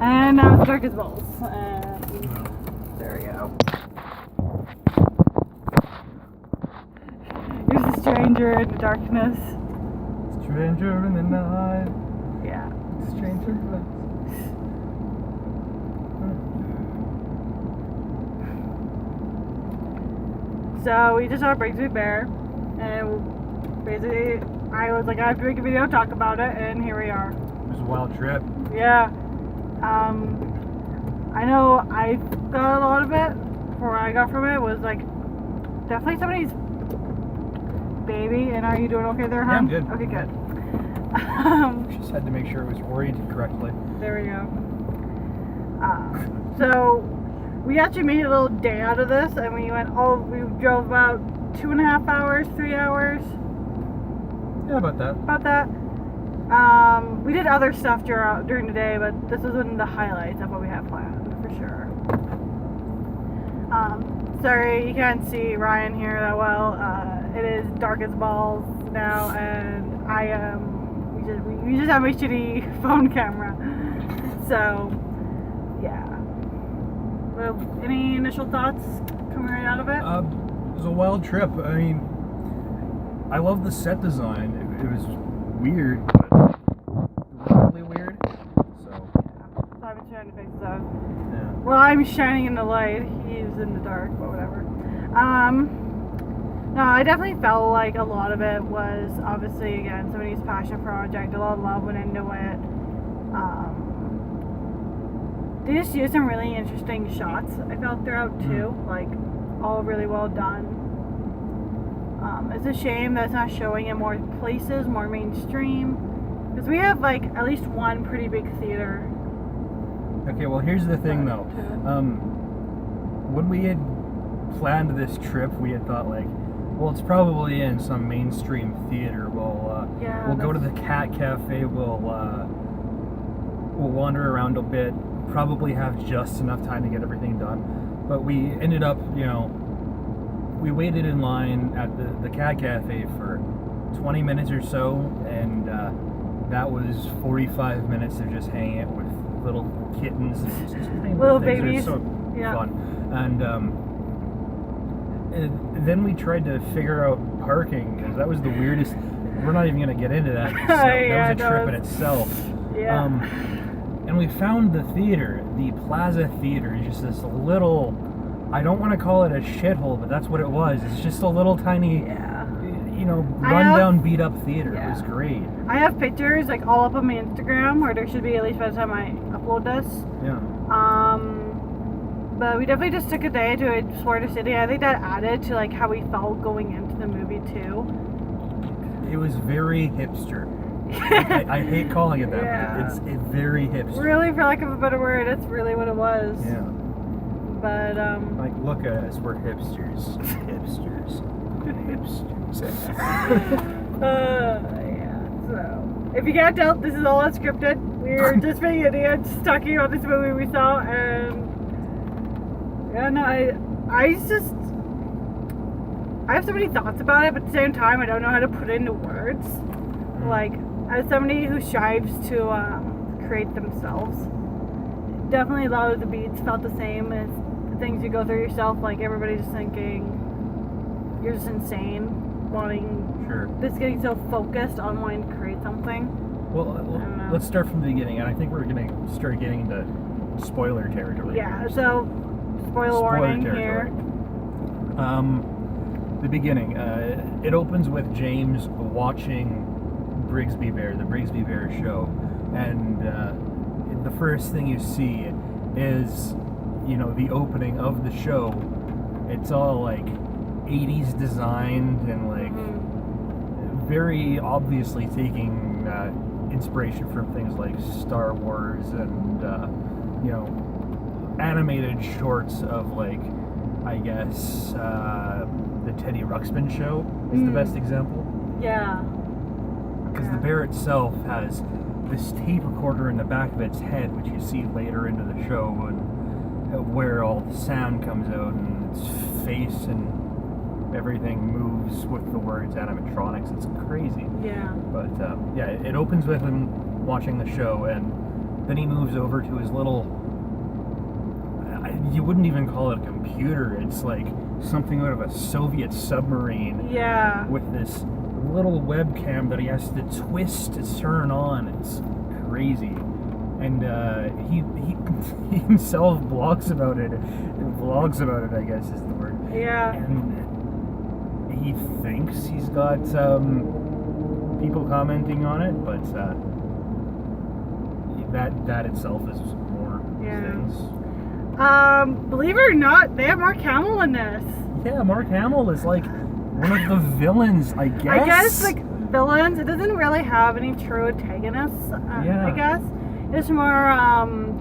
And now it's dark as balls. And there we go. Here's a stranger in the darkness. Stranger in the night. Yeah. Stranger in the So we just saw Brigsby Bear, and basically I was like, I have to make a video, talk about it, and here we are. It was a wild trip. Yeah. I know I got a lot of it. What I got from it was like definitely somebody's baby. And are you doing okay there, hon? Yeah, I'm good. Okay, good. Just had to make sure it was oriented correctly. There we go. So we actually made a little day out of this, and we drove about 2.5 hours, 3 hours. Yeah, about that. About that. We did other stuff during the day, but this was one of the highlights of what we had planned, for sure. Sorry, you can't see Ryan here that well. It is dark as balls now, and we just have my shitty phone camera. So, yeah. Well, any initial thoughts coming right out of it? It was a wild trip. I mean, I love the set design. It was weird, but really weird. So I've been trying to fix that. yeah. Well, I'm shining in the light. He's in the dark, but whatever. No, I definitely felt like a lot of it was obviously, again, somebody's passion project. A lot of love went into it. They just used some really interesting shots, I felt, throughout too. Like, all really well done. It's a shame that it's not showing in more places, more mainstream. Because we have, like, at least one pretty big theater. Okay, well, here's the thing, though. When we had planned this trip, we had thought, like, well, it's probably in some mainstream theater. We'll go to the Cat Cafe. We'll wander around a bit. Probably have just enough time to get everything done. But we ended up, we waited in line at the Cat Cafe for 20 minutes or so, and that was 45 minutes of just hanging out with little kittens, little babies. So fun. And then we tried to figure out parking, because that was the weirdest. We're not even going to get into that. So that was a trip in itself. Yeah. And we found the theater, the Plaza Theater. It's just this little, I don't want to call it a shithole, but that's what it was. It's just a little tiny, rundown, beat up theater. Yeah. It was great. I have pictures like all up on my Instagram, or there should be at least by the time I upload this. Yeah. But we definitely just took a day to explore the city. I think that added to like how we felt going into the movie too. It was very hipster. I hate calling it that, but it's very hipster. Really, for lack of a better word, that's really what it was. Yeah. But like, look at us, we're hipsters. Hipsters. Yeah. So, if you can't tell, this is all unscripted. We're just being idiots talking about this movie we saw, and I have so many thoughts about it, but at the same time, I don't know how to put it into words. Like, as somebody who strives to create themselves, definitely a lot of the beats felt the same as the things you go through yourself. Like, everybody's just thinking you're just insane, just getting so focused on wanting to create something. Well, let's start from the beginning, and I think we're going to start getting into spoiler territory. Yeah, so spoiler warning here. The beginning. It opens with James watching Brigsby Bear, the Brigsby Bear show, and the first thing you see is, the opening of the show. It's all like 80s designed and like very obviously taking inspiration from things like Star Wars and animated shorts of, like, I guess the Teddy Ruxpin show is the best example. Yeah. Because the bear itself has this tape recorder in the back of its head, which you see later into the show, and where all the sound comes out, and its face and everything moves with the words animatronics. It's crazy. Yeah. But it opens with him watching the show, and Then he moves over to his little. You wouldn't even call it a computer. It's like something out of a Soviet submarine. Yeah. With this little webcam that he has to twist to turn on. It's crazy. And he himself blogs about it. Vlogs about it, I guess is the word. Yeah. And he thinks he's got people commenting on it, but that itself is more things. Believe it or not, they have Mark Hamill in this. Yeah, Mark Hamill is like one of the villains, I guess. I guess, like, villains. It doesn't really have any true antagonists, I guess. It's more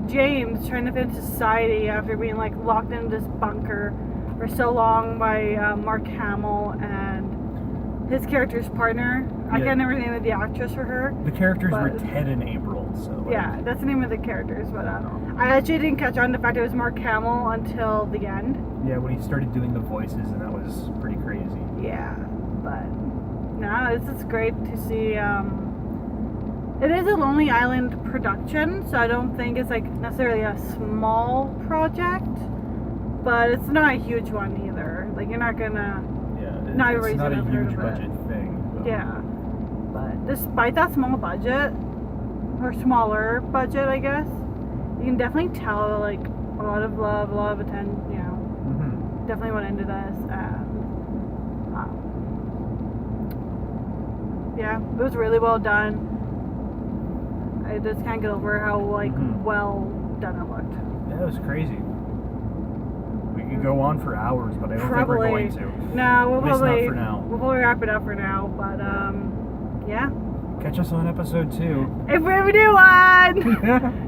James trying to fit into society after being, like, locked in this bunker for so long by Mark Hamill and his character's partner. I can't remember the name of the actress for her. The characters were Ted and April, so... Like, yeah, that's the name of the characters, but I actually didn't catch on the fact it was Mark Hamill until the end. Yeah, when he started doing the voices, and that was pretty crazy. Yeah, but no, this is great to see. It is a Lonely Island production, so I don't think it's like necessarily a small project, but it's not a huge one either. Like, you're not gonna. Yeah, not it's not a huge of budget thing. So. Yeah, but despite that small budget, or smaller budget, I guess, you can definitely tell like a lot of love, a lot of attention. You know, definitely went into this, and yeah, it was really well done. I just can't get over how like well done it looked. Yeah, it was crazy. We could go on for hours, but I don't think we're going to. No, we'll At least probably not for now. We'll probably wrap it up for now. But yeah. Catch us on episode 2. If we ever do one.